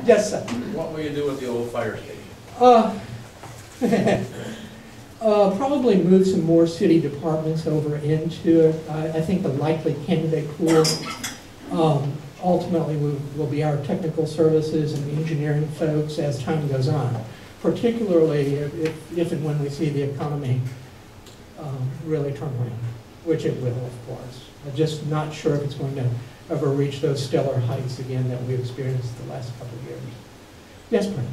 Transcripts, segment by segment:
Yes, sir. What will you do with the old fire station? Probably move some more city departments over into it. I think the likely candidate pool ultimately will be our technical services and engineering folks as time goes on, particularly if and when we see the economy really turn around, which it will, of course. I'm just not sure if it's going to ever reach those stellar heights again that we've experienced the last couple of years. Yes, Brendan?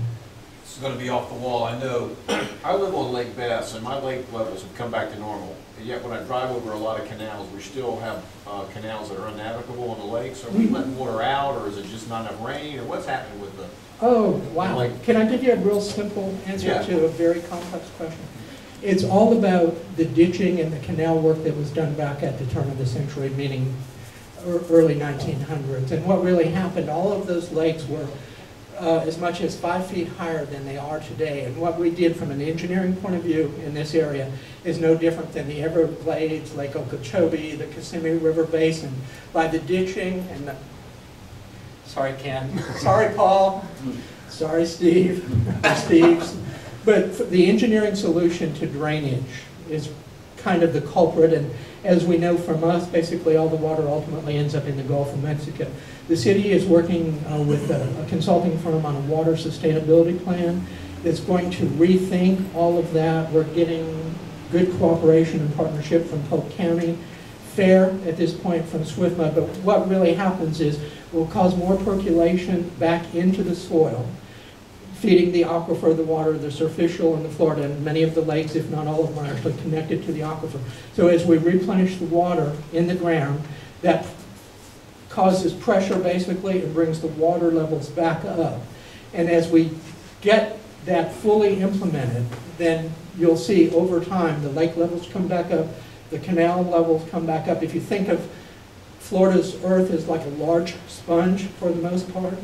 This is going to be off the wall. I know I live on Lake Bass, and my lake levels have come back to normal. And yet when I drive over a lot of canals, we still have canals that are unnavigable on the lakes. Are we letting water out, or is it just not enough rain, or what's happening with the... Oh, wow. Like, can I give you a real simple answer Yeah. to a very complex question? It's all about the ditching and the canal work that was done back at the turn of the century, meaning early 1900s. And what really happened, all of those lakes were as much as 5 feet higher than they are today. And what we did from an engineering point of view in this area is no different than the Everglades, Lake Okeechobee, the Kissimmee River Basin. By the ditching and the... Sorry, Ken. Sorry, Paul. Sorry, Steve. Steve's. But the engineering solution to drainage is kind of the culprit, and as we know from us, basically all the water ultimately ends up in the Gulf of Mexico. The city is working with a consulting firm on a water sustainability plan that's going to rethink all of that. We're getting good cooperation and partnership from Polk County, fair at this point from SWFMA, but what really happens is we'll cause more percolation back into the soil, feeding the aquifer, the water, the surficial in the Florida, and many of the lakes, if not all of them, are actually connected to the aquifer. So as we replenish the water in the ground, that causes pressure basically and brings the water levels back up. And as we get that fully implemented, then you'll see over time the lake levels come back up, the canal levels come back up. If you think of Florida's earth as like a large sponge for the most part,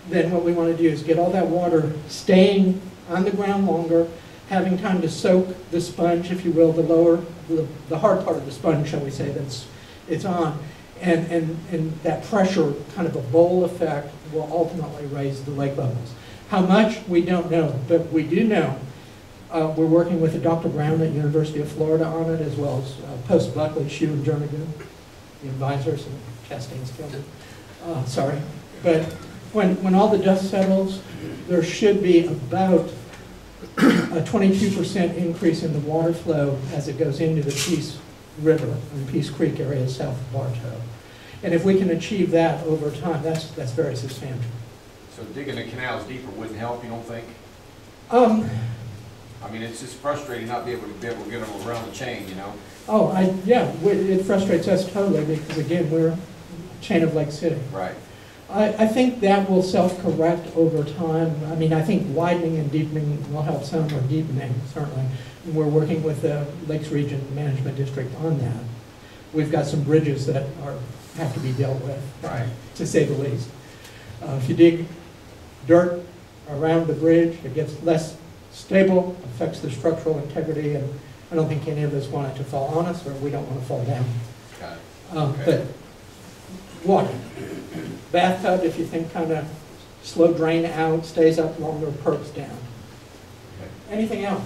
then what we want to do is get all that water staying on the ground longer, having time to soak the sponge, if you will, the hard part of the sponge, shall we say, that's it's on, and that pressure, kind of a bowl effect, will ultimately raise the lake levels. How much, we don't know, but we do know. We're working with Dr. Brown at University of Florida on it, as well as Post Buckley, Shue, and Jernigan, the advisors, and Chastain's Gilman. Sorry. But when all the dust settles, there should be about a 22% increase in the water flow as it goes into the Peace River and Peace Creek area south of Bartow. And if we can achieve that over time, that's very substantial. So digging the canals deeper wouldn't help, you don't think? I mean, it's just frustrating not being able to get them around the chain, you know? Oh, yeah, it frustrates us totally because, again, we're a chain of Lake City. Right. I think that will self-correct over time. I mean, I think widening and deepening will help some, or deepening, certainly. And we're working with the Lakes Region Management District on that. We've got some bridges that have to be dealt with, right, to say the least. If you dig dirt around the bridge, it gets less stable, affects the structural integrity, and I don't think any of us want it to fall on us, or we don't want to fall down. Got it. Okay. But water. Bathtub, if you think kind of slow drain out, stays up longer, perks down. Okay. Anything else?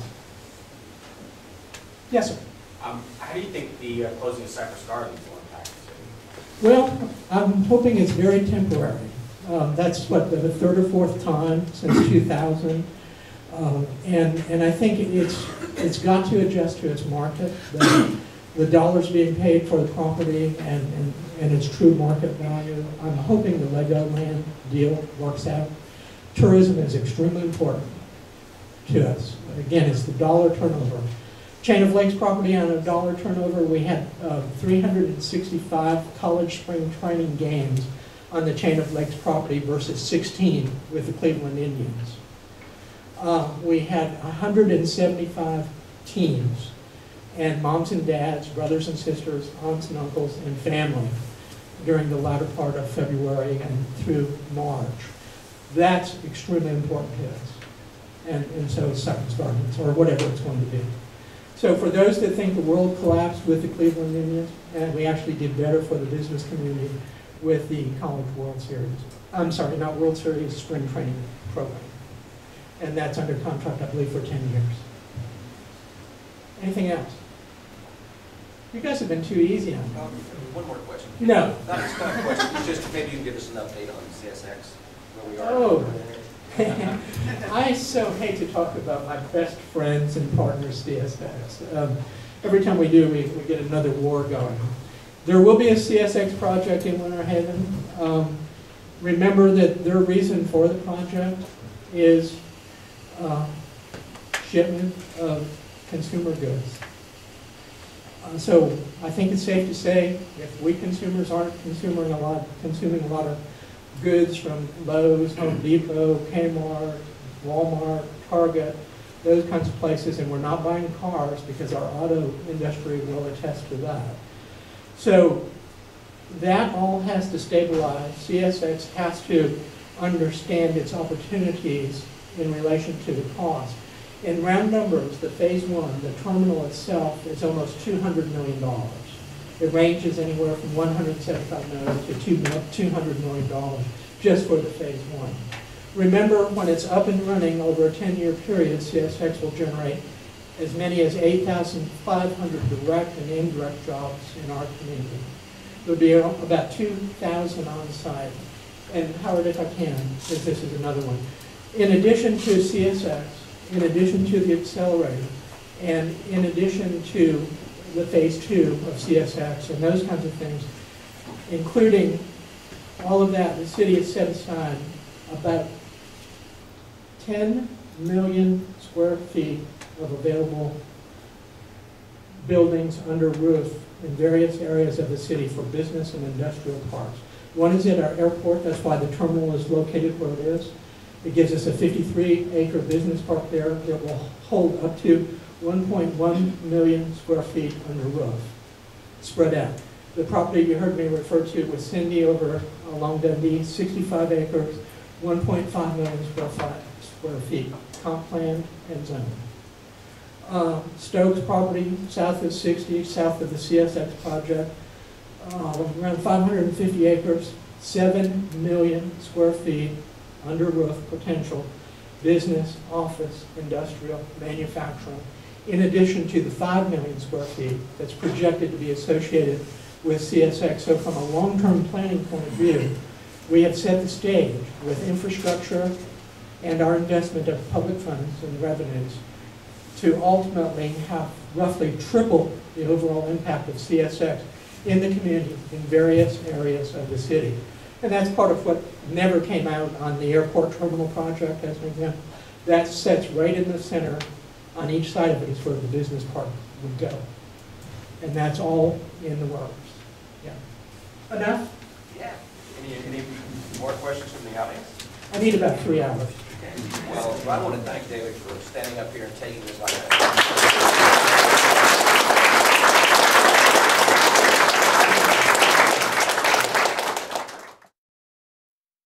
Yes, sir. How do you think the closing of Cypress Gardens will impact the city? Well, I'm hoping it's very temporary. That's what, the third or fourth time since 2000. And I think it's got to adjust to its market. The dollars being paid for the property and its true market value. I'm hoping the Legoland deal works out. Tourism is extremely important to us. Again, it's the dollar turnover. Chain of Lakes property on a dollar turnover, we had 365 college spring training games on the Chain of Lakes property versus 16 with the Cleveland Indians. We had 175 teams and moms and dads, brothers and sisters, aunts and uncles, and family during the latter part of February and through March. That's extremely important to us. And so is Cypress Gardens, or whatever it's going to be. So for those that think the world collapsed with the Cleveland Indians, and we actually did better for the business community with the College World Series. I'm sorry, not World Series, spring training program. And that's under contract, I believe, for 10 years. Anything else? You guys have been too easy on me. One more question. No. Not just kind of question, it's just maybe you can give us an update on CSX, where we are. Oh. I so hate to talk about my best friends and partners, CSX. Every time we do, we get another war going. There will be a CSX project in Winter Haven. Remember that their reason for the project is shipment of consumer goods. So I think it's safe to say if we consumers aren't consuming a lot of goods from Lowe's, Home Depot, Kmart, Walmart, Target, those kinds of places, and we're not buying cars because our auto industry will attest to that. So that all has to stabilize. CSX has to understand its opportunities in relation to the cost. In round numbers, the phase one, the terminal itself, is almost $200 million. It ranges anywhere from $175 million to $200 million just for the phase one. Remember, when it's up and running over a 10-year period, CSX will generate as many as 8,500 direct and indirect jobs in our community. There'll be about 2,000 on site. And Howard, if I can, because this is another one. In addition to CSX, in addition to the accelerator, and in addition to the phase two of CSX and those kinds of things, including all of that, the city has set aside about 10 million square feet of available buildings under roof in various areas of the city for business and industrial parks. One is at our airport, that's why the terminal is located where it is. It gives us a 53-acre business park there that will hold up to 1.1 million square feet under roof, spread out. The property you heard me refer to with Cindy over along Dundee, 65 acres, 1.5 million square feet, comp plan and zone. Stokes property, south of 60, south of the CSX project, around 550 acres, 7 million square feet under roof potential, business, office, industrial, manufacturing, in addition to the 5 million square feet that's projected to be associated with CSX. So from a long-term planning point of view, we have set the stage with infrastructure and our investment of public funds and revenues to ultimately have roughly triple the overall impact of CSX in the community in various areas of the city. And that's part of what never came out on the airport terminal project, as an example. That sits right in the center. On each side of it is where the business park would go. And that's all in the works. Yeah. Enough? Yeah. Any more questions from the audience? I need about 3 hours. Okay. Well, I want to thank David for standing up here and taking this like that.